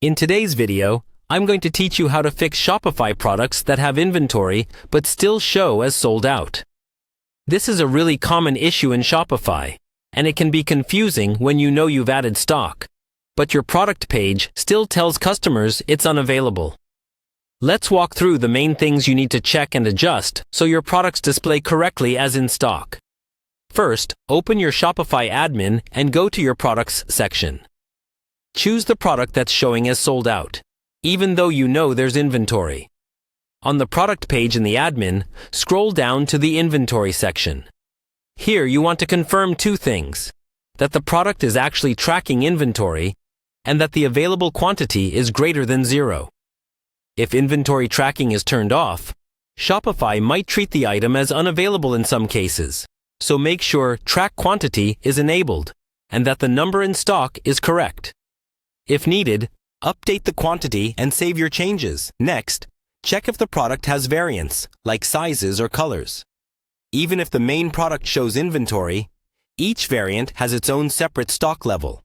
In today's video, I'm going to teach you how to fix Shopify products that have inventory but still show as sold out. This is a really common issue in Shopify, and it can be confusing when you know you've added stock, but your product page still tells customers it's unavailable. Let's walk through the main things you need to check and adjust so your products display correctly as in stock. First, open your Shopify admin and go to your products section. Choose the product that's showing as sold out, even though you know there's inventory. On the product page in the admin, scroll down to the inventory section. Here you want to confirm two things: that the product is actually tracking inventory and that the available quantity is greater than 0. If inventory tracking is turned off, Shopify might treat the item as unavailable in some cases, so make sure Track Quantity is enabled and that the number in stock is correct. If needed, update the quantity and save your changes. Next, check if the product has variants, like sizes or colors. Even if the main product shows inventory, each variant has its own separate stock level.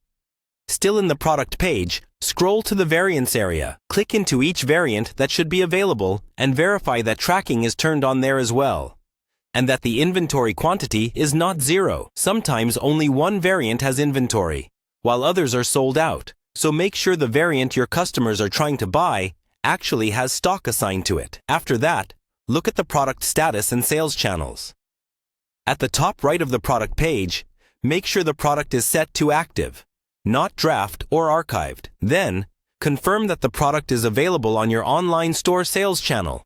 Still in the product page, scroll to the variants area, click into each variant that should be available, and verify that tracking is turned on there as well, and that the inventory quantity is not 0. Sometimes only one variant has inventory, while others are sold out. So make sure the variant your customers are trying to buy actually has stock assigned to it. After that, look at the product status and sales channels. At the top right of the product page, make sure the product is set to active, not draft or archived. Then, confirm that the product is available on your online store sales channel.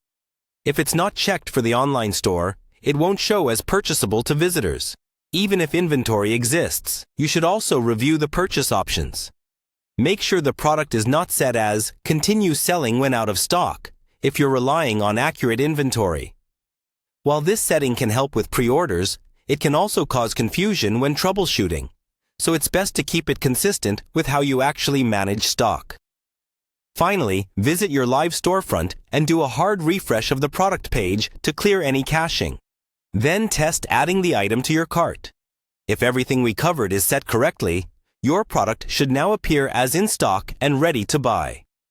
If it's not checked for the online store, it won't show as purchasable to visitors. Even if inventory exists, you should also review the purchase options. Make sure the product is not set as Continue Selling when out of stock if you're relying on accurate inventory. While this setting can help with pre-orders, it can also cause confusion when troubleshooting, so it's best to keep it consistent with how you actually manage stock. Finally, visit your live storefront and do a hard refresh of the product page to clear any caching. Then test adding the item to your cart. If everything we covered is set correctly, your product should now appear as in stock and ready to buy.